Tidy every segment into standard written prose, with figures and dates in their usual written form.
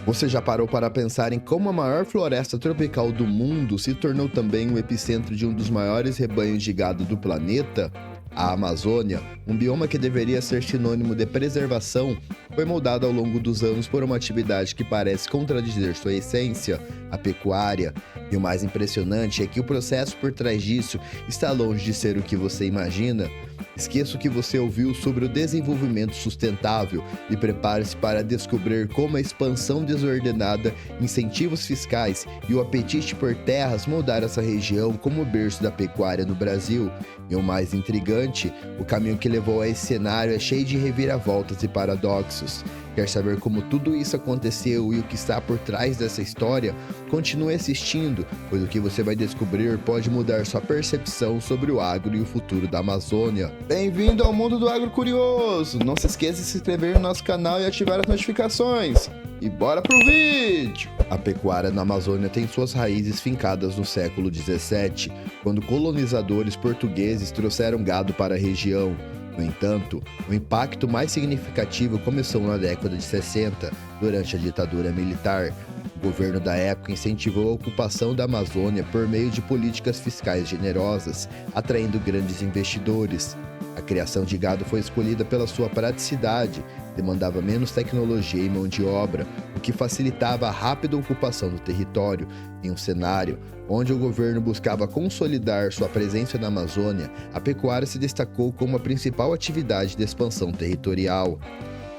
Você já parou para pensar em como a maior floresta tropical do mundo se tornou também o epicentro de um dos maiores rebanhos de gado do planeta? A Amazônia, um bioma que deveria ser sinônimo de preservação, foi moldado ao longo dos anos por uma atividade que parece contradizer sua essência, a pecuária. E o mais impressionante é que o processo por trás disso está longe de ser o que você imagina. Esqueça o que você ouviu sobre o desenvolvimento sustentável e prepare-se para descobrir como a expansão desordenada, incentivos fiscais e o apetite por terras moldaram essa região como o berço da pecuária no Brasil. E o mais intrigante, o caminho que levou a esse cenário é cheio de reviravoltas e paradoxos. Quer saber como tudo isso aconteceu e o que está por trás dessa história? Continue assistindo, pois o que você vai descobrir pode mudar sua percepção sobre o agro e o futuro da Amazônia. Bem-vindo ao mundo do agro curioso! Não se esqueça de se inscrever no nosso canal e ativar as notificações. E bora pro vídeo! A pecuária na Amazônia tem suas raízes fincadas no século 17, quando colonizadores portugueses trouxeram gado para a região. No entanto, o impacto mais significativo começou na década de 60, durante a ditadura militar. O governo da época incentivou a ocupação da Amazônia por meio de políticas fiscais generosas, atraindo grandes investidores. A criação de gado foi escolhida pela sua praticidade, demandava menos tecnologia e mão de obra, o que facilitava a rápida ocupação do território. Em um cenário onde o governo buscava consolidar sua presença na Amazônia, a pecuária se destacou como a principal atividade de expansão territorial.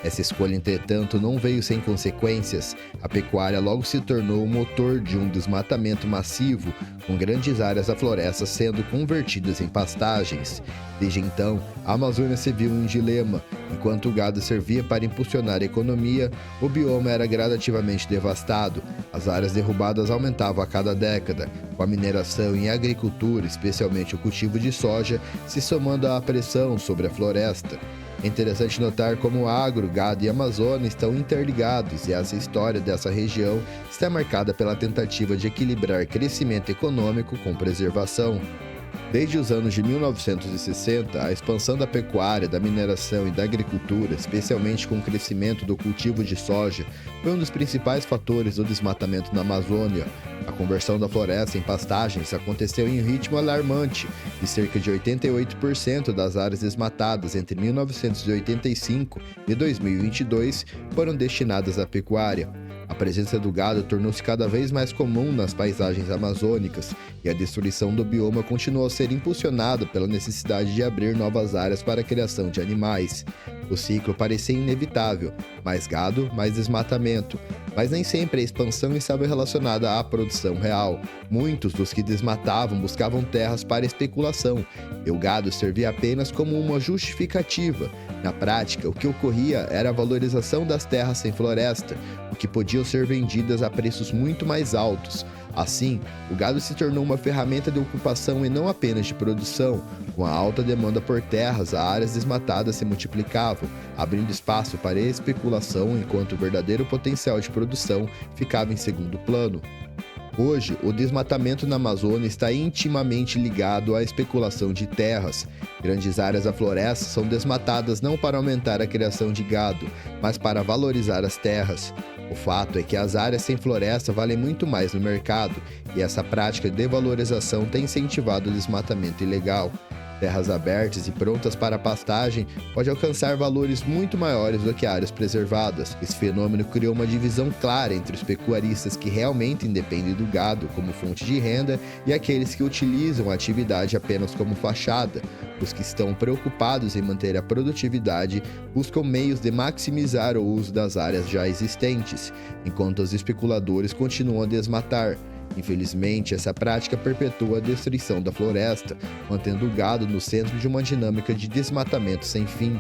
Essa escolha, entretanto, não veio sem consequências. A pecuária logo se tornou o motor de um desmatamento massivo, com grandes áreas da floresta sendo convertidas em pastagens. Desde então, a Amazônia se viu em um dilema. Enquanto o gado servia para impulsionar a economia, o bioma era gradativamente devastado. As áreas derrubadas aumentavam a cada década, com a mineração e a agricultura, especialmente o cultivo de soja, se somando à pressão sobre a floresta. É interessante notar como o agro, gado e Amazônia estão interligados, e essa história dessa região está marcada pela tentativa de equilibrar crescimento econômico com preservação. Desde os anos de 1960, a expansão da pecuária, da mineração e da agricultura, especialmente com o crescimento do cultivo de soja, foi um dos principais fatores do desmatamento na Amazônia. A conversão da floresta em pastagens aconteceu em um ritmo alarmante, e cerca de 88% das áreas desmatadas entre 1985 e 2022 foram destinadas à pecuária. A presença do gado tornou-se cada vez mais comum nas paisagens amazônicas, e a destruição do bioma continuou a ser impulsionada pela necessidade de abrir novas áreas para a criação de animais. O ciclo parecia inevitável: mais gado, mais desmatamento. Mas nem sempre a expansão estava relacionada à produção real. Muitos dos que desmatavam buscavam terras para especulação, e o gado servia apenas como uma justificativa. Na prática, o que ocorria era a valorização das terras sem floresta, o que podiam ser vendidas a preços muito mais altos. Assim, o gado se tornou uma ferramenta de ocupação e não apenas de produção. Com a alta demanda por terras, as áreas desmatadas se multiplicavam, abrindo espaço para especulação, enquanto o verdadeiro potencial de produção ficava em segundo plano. Hoje, o desmatamento na Amazônia está intimamente ligado à especulação de terras. Grandes áreas da floresta são desmatadas não para aumentar a criação de gado, mas para valorizar as terras. O fato é que as áreas sem floresta valem muito mais no mercado, e essa prática de valorização tem incentivado o desmatamento ilegal. Terras abertas e prontas para pastagem podem alcançar valores muito maiores do que áreas preservadas. Esse fenômeno criou uma divisão clara entre os pecuaristas que realmente dependem do gado como fonte de renda e aqueles que utilizam a atividade apenas como fachada. Os que estão preocupados em manter a produtividade buscam meios de maximizar o uso das áreas já existentes, enquanto os especuladores continuam a desmatar. Infelizmente, essa prática perpetua a destruição da floresta, mantendo o gado no centro de uma dinâmica de desmatamento sem fim.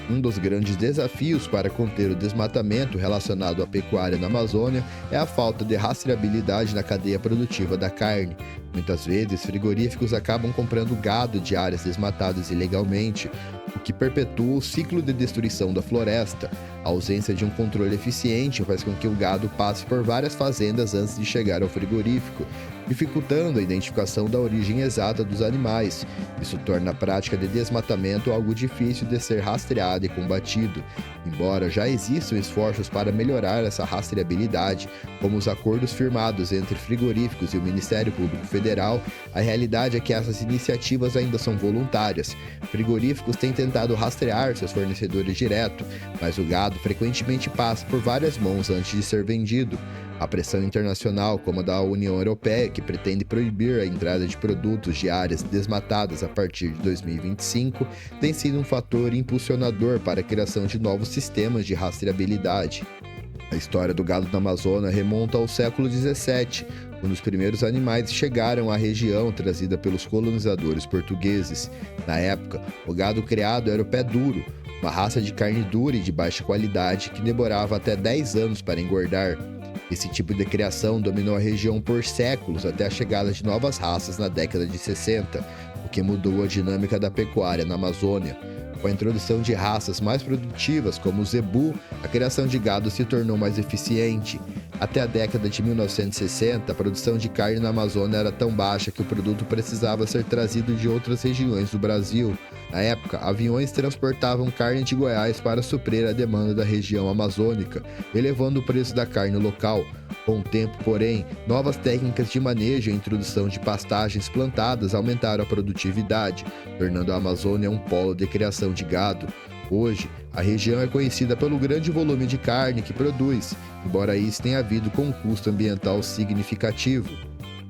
Um dos grandes desafios para conter o desmatamento relacionado à pecuária na Amazônia é a falta de rastreabilidade na cadeia produtiva da carne. Muitas vezes, frigoríficos acabam comprando gado de áreas desmatadas ilegalmente, o que perpetua o ciclo de destruição da floresta. A ausência de um controle eficiente faz com que o gado passe por várias fazendas antes de chegar ao frigorífico, dificultando a identificação da origem exata dos animais. Isso torna a prática de desmatamento algo difícil de ser rastreado e combatido. Embora já existam esforços para melhorar essa rastreabilidade, como os acordos firmados entre frigoríficos e o Ministério Público Federal, a realidade é que essas iniciativas ainda são voluntárias. Frigoríficos têm tentado rastrear seus fornecedores direto, mas o gado frequentemente passa por várias mãos antes de ser vendido. A pressão internacional, como a da União Europeia, que pretende proibir a entrada de produtos de áreas desmatadas a partir de 2025, tem sido um fator impulsionador para a criação de novos sistemas de rastreabilidade. A história do gado na Amazônia remonta ao século XVII, quando os primeiros animais chegaram à região trazida pelos colonizadores portugueses. Na época, o gado criado era o pé duro, uma raça de carne dura e de baixa qualidade que demorava até 10 anos para engordar. Esse tipo de criação dominou a região por séculos até a chegada de novas raças na década de 60, o que mudou a dinâmica da pecuária na Amazônia. Com a introdução de raças mais produtivas, como o zebu, a criação de gado se tornou mais eficiente. Até a década de 1960, a produção de carne na Amazônia era tão baixa que o produto precisava ser trazido de outras regiões do Brasil. Na época, aviões transportavam carne de Goiás para suprir a demanda da região amazônica, elevando o preço da carne local. Com o tempo, porém, novas técnicas de manejo e a introdução de pastagens plantadas aumentaram a produtividade, tornando a Amazônia um polo de criação de gado. Hoje, a região é conhecida pelo grande volume de carne que produz, embora isso tenha havido com um custo ambiental significativo.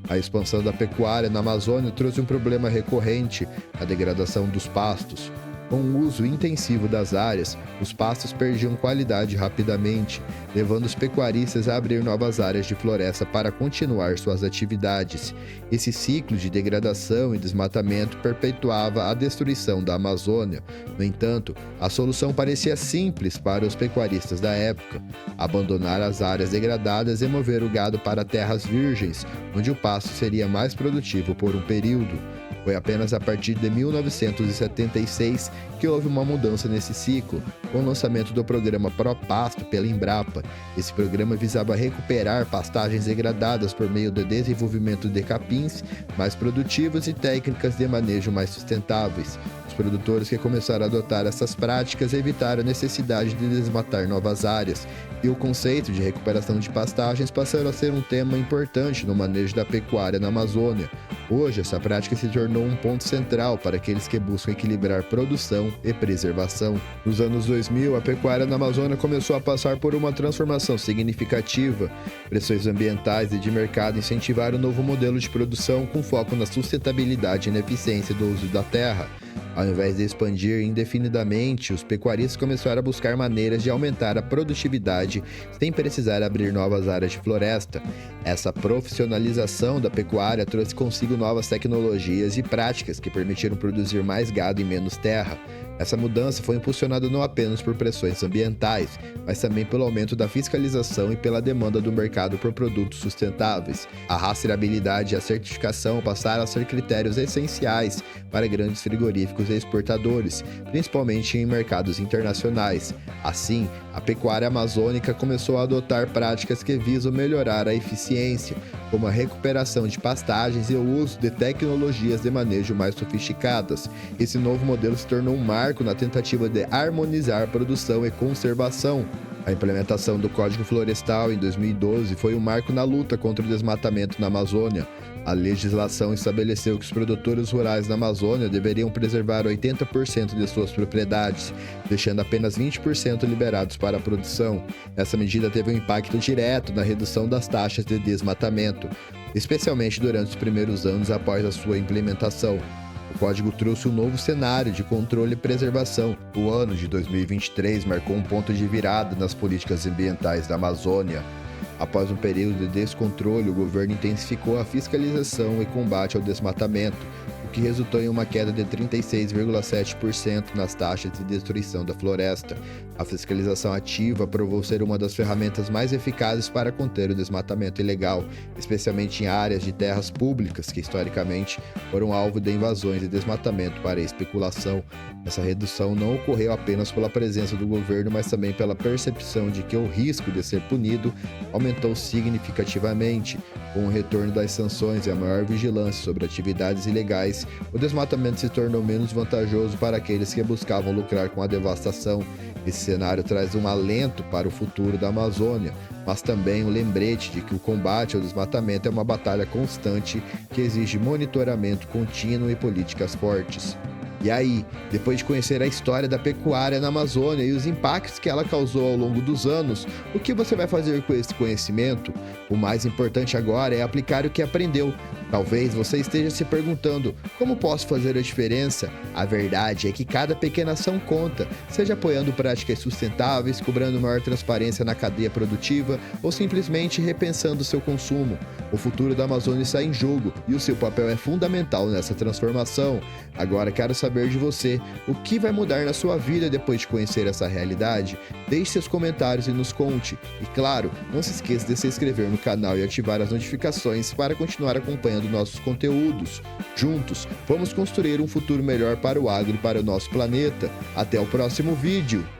A expansão da pecuária na Amazônia trouxe um problema recorrente, a degradação dos pastos. Com o uso intensivo das áreas, os pastos perdiam qualidade rapidamente, levando os pecuaristas a abrir novas áreas de floresta para continuar suas atividades. Esse ciclo de degradação e desmatamento perpetuava a destruição da Amazônia. No entanto, a solução parecia simples para os pecuaristas da época: abandonar as áreas degradadas e mover o gado para terras virgens, onde o pasto seria mais produtivo por um período. Foi apenas a partir de 1976 que houve uma mudança nesse ciclo, com o lançamento do programa ProPasto pela Embrapa. Esse programa visava recuperar pastagens degradadas por meio do desenvolvimento de capins mais produtivos e técnicas de manejo mais sustentáveis. Os produtores que começaram a adotar essas práticas evitaram a necessidade de desmatar novas áreas, e o conceito de recuperação de pastagens passou a ser um tema importante no manejo da pecuária na Amazônia. Hoje, essa prática se tornou um ponto central para aqueles que buscam equilibrar produção e preservação. Nos anos 2000, a pecuária na Amazônia começou a passar por uma transformação significativa. Pressões ambientais e de mercado incentivaram um novo modelo de produção com foco na sustentabilidade e na eficiência do uso da terra. Ao invés de expandir indefinidamente, os pecuaristas começaram a buscar maneiras de aumentar a produtividade sem precisar abrir novas áreas de floresta. Essa profissionalização da pecuária trouxe consigo novas tecnologias e práticas que permitiram produzir mais gado em menos terra. Essa mudança foi impulsionada não apenas por pressões ambientais, mas também pelo aumento da fiscalização e pela demanda do mercado por produtos sustentáveis. A rastreabilidade e a certificação passaram a ser critérios essenciais para grandes frigoríficos e exportadores, principalmente em mercados internacionais. Assim, a pecuária amazônica começou a adotar práticas que visam melhorar a eficiência, como a recuperação de pastagens e o uso de tecnologias de manejo mais sofisticadas. Esse novo modelo se tornou um marco na tentativa de harmonizar produção e conservação. A implementação do Código Florestal em 2012 foi um marco na luta contra o desmatamento na Amazônia. A legislação estabeleceu que os produtores rurais na Amazônia deveriam preservar 80% de suas propriedades, deixando apenas 20% liberados para a produção. Essa medida teve um impacto direto na redução das taxas de desmatamento, especialmente durante os primeiros anos após a sua implementação. O código trouxe um novo cenário de controle e preservação. O ano de 2023 marcou um ponto de virada nas políticas ambientais da Amazônia. Após um período de descontrole, o governo intensificou a fiscalização e combate ao desmatamento, o que resultou em uma queda de 36,7% nas taxas de destruição da floresta. A fiscalização ativa provou ser uma das ferramentas mais eficazes para conter o desmatamento ilegal, especialmente em áreas de terras públicas que historicamente foram alvo de invasões e desmatamento para especulação. Essa redução não ocorreu apenas pela presença do governo, mas também pela percepção de que o risco de ser punido aumentou significativamente. Com o retorno das sanções e a maior vigilância sobre atividades ilegais, o desmatamento se tornou menos vantajoso para aqueles que buscavam lucrar com a devastação. Esse cenário traz um alento para o futuro da Amazônia, mas também um lembrete de que o combate ao desmatamento é uma batalha constante que exige monitoramento contínuo e políticas fortes. E aí, depois de conhecer a história da pecuária na Amazônia e os impactos que ela causou ao longo dos anos, o que você vai fazer com esse conhecimento? O mais importante agora é aplicar o que aprendeu. Talvez você esteja se perguntando: como posso fazer a diferença? A verdade é que cada pequena ação conta, seja apoiando práticas sustentáveis, cobrando maior transparência na cadeia produtiva ou simplesmente repensando seu consumo. O futuro da Amazônia está em jogo e o seu papel é fundamental nessa transformação. Agora quero saber de você, o que vai mudar na sua vida depois de conhecer essa realidade? Deixe seus comentários e nos conte. E claro, não se esqueça de se inscrever no canal e ativar as notificações para continuar acompanhando nossos conteúdos. Juntos, vamos construir um futuro melhor para o agro e para o nosso planeta. Até o próximo vídeo!